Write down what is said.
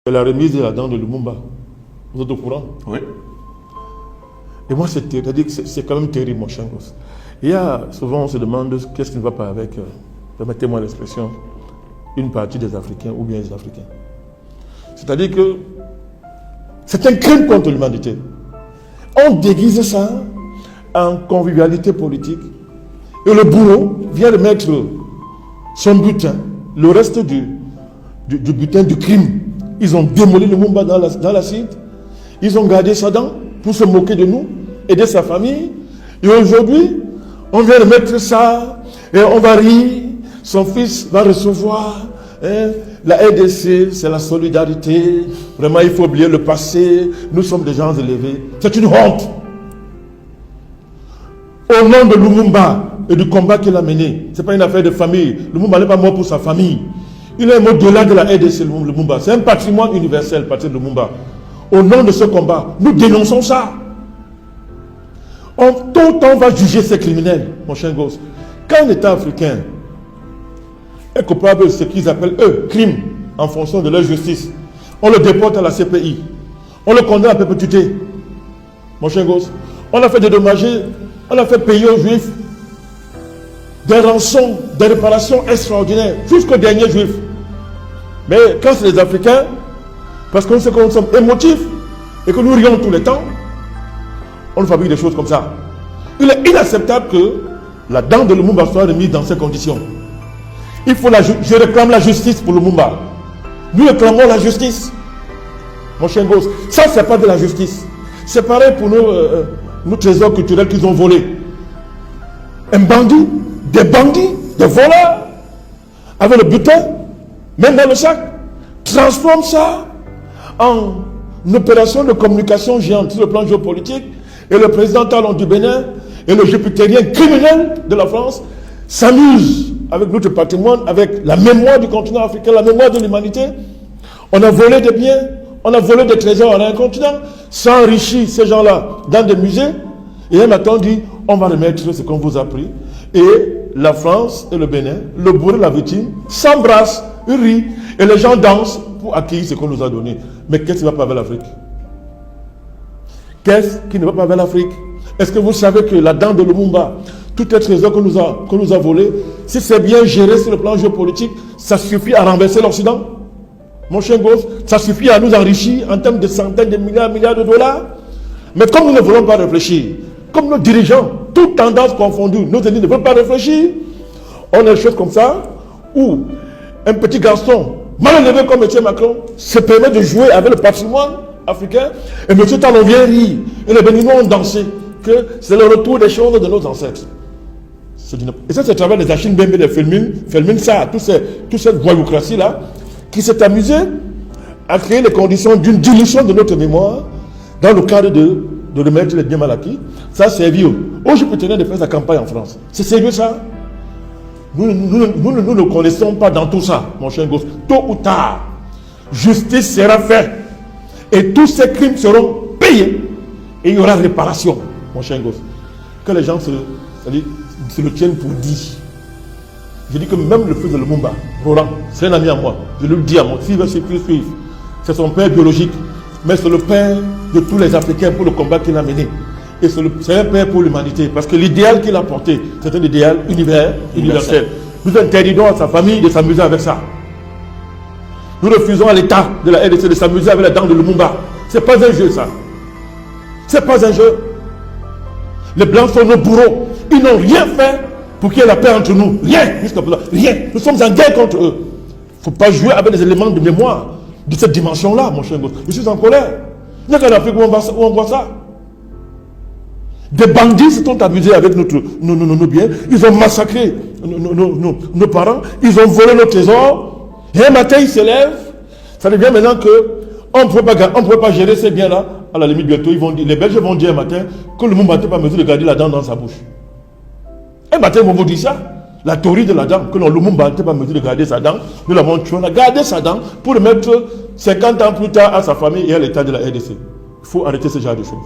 La remise de la dent de Lumumba. Vous êtes au courant? Oui. Et moi, c'est quand même terrible, mon cher gosse. Il y a souvent, on se demande qu'est-ce qui ne va pas avec, permettez-moi l'expression, une partie des Africains ou bien les Africains. C'est-à-dire que c'est un crime contre l'humanité. On déguise ça en convivialité politique et le bourreau vient de mettre son butin, le reste du butin du crime. Ils ont démoli Lumumba dans l'acide. Ils ont gardé sa dent pour se moquer de nous et de sa famille. Et aujourd'hui, on vient de mettre ça et on va rire. Son fils va recevoir la RDC, c'est la solidarité. Vraiment, il faut oublier le passé. Nous sommes des gens élevés. C'est une honte. Au nom de Lumumba et du combat qu'il a mené, ce n'est pas une affaire de famille. Lumumba n'est pas mort pour sa famille. Il est au-delà de la RDC, Lumumba. C'est un patrimoine universel, Patrice Lumumba. Au nom de ce combat, nous dénonçons ça. Tout le temps, on va juger ces criminels, mon cher gosse. Quand un État africain est coupable de ce qu'ils appellent, eux, crimes, en fonction de leur justice, on le déporte à la CPI. On le condamne à perpétuité. Mon cher gosse, on a fait dédommager, on a fait payer aux Juifs des rançons, des réparations extraordinaires, jusqu'au dernier Juif. Mais quand c'est les Africains, parce qu'on sait que nous sommes émotifs et que nous rions tout le temps, on fabrique des choses comme ça. Il est inacceptable que la dent de Lumumba soit remise dans ces conditions. Je réclame la justice pour Lumumba. Nous réclamons la justice. Mon cher gosse, ça c'est pas de la justice. C'est pareil pour nos trésors culturels qu'ils ont volés. Un bandit, des voleurs, avec le butin, même dans le sac, transforme ça en une opération de communication géante sur le plan géopolitique. Et le président Talon du Bénin et le jupitérien criminel de la France s'amusent avec notre patrimoine, avec la mémoire du continent africain, la mémoire de l'humanité. On a volé des biens, on a volé des trésors en un continent, s'enrichit ces gens-là dans des musées. Et maintenant on dit, on va remettre ce qu'on vous a pris. Et la France et le Bénin, le bourreau et la victime, s'embrassent, rient, et les gens dansent pour accueillir ce qu'on nous a donné. Mais qu'est-ce qui ne va pas avec l'Afrique? Qu'est-ce qui ne va pas vers l'Afrique? Est-ce que vous savez que la dent de Lumumba, tout les trésors qu'on nous a volés, si c'est bien géré sur le plan géopolitique, ça suffit à renverser l'Occident? Mon cher gosse, ça suffit à nous enrichir en termes de centaines de milliards de dollars? Mais comme nous ne voulons pas réfléchir, comme nos dirigeants, toutes tendances confondues, nos ennemis ne veulent pas réfléchir, on a des choses comme ça, où un petit garçon, mal élevé comme M. Macron, se permet de jouer avec le patrimoine africain, et M. Talon vient rire, et les Béninois ont dansé, que c'est le retour des choses de nos ancêtres. Et ça, c'est à travers les Achille Mbembe, les Felmin Sarr, toute cette voyoucratie-là, qui s'est amusée à créer les conditions d'une dilution de notre mémoire, dans le cadre de remettre les biens mal acquis. Ça, c'est sérieux. Aujourd'hui, je peux tenir de faire sa campagne en France. C'est sérieux, ça? Nous ne connaissons pas dans tout ça, mon cher gosse. Tôt ou tard, justice sera faite. Et tous ces crimes seront payés. Et il y aura réparation, mon cher gosse. Que les gens se le tiennent pour dit. Je dis que même le fils de Lumumba, Roland, c'est un ami à moi. Je le dis à moi, s'il veut suivre, c'est son père biologique. Mais c'est le père de tous les Africains pour le combat qu'il a mené. Et c'est un père pour l'humanité. Parce que l'idéal qu'il a porté, c'est un idéal universel. Nous interdisons à sa famille de s'amuser avec ça. Nous refusons à l'État de la RDC de s'amuser avec la dent de Lumumba. Ce n'est pas un jeu, ça. Ce n'est pas un jeu. Les Blancs sont nos bourreaux. Ils n'ont rien fait pour qu'il y ait la paix entre nous. Rien. Jusqu'à présent. Rien. Nous sommes en guerre contre eux. Il ne faut pas jouer avec des éléments de mémoire de cette dimension-là, mon cher gosse. Je suis en colère. Il n'y a qu'en Afrique où on voit ça. Des bandits se sont amusés avec nos biens. Ils ont massacré nos parents. Ils ont volé nos trésors. Et un matin, ils se lèvent. Ça devient maintenant qu'on ne peut pas gérer ces biens-là. À la limite, bientôt, les Belges vont dire un matin que le Lumumba n'était pas en mesure de garder la dent dans sa bouche. Un matin, ils vont vous dire ça. La théorie de la dent, que le Lumumba n'était pas en mesure de garder sa dent. Nous l'avons tué. On a gardé sa dent pour le mettre 50 ans plus tard à sa famille et à l'état de la RDC. Il faut arrêter ce genre de choses.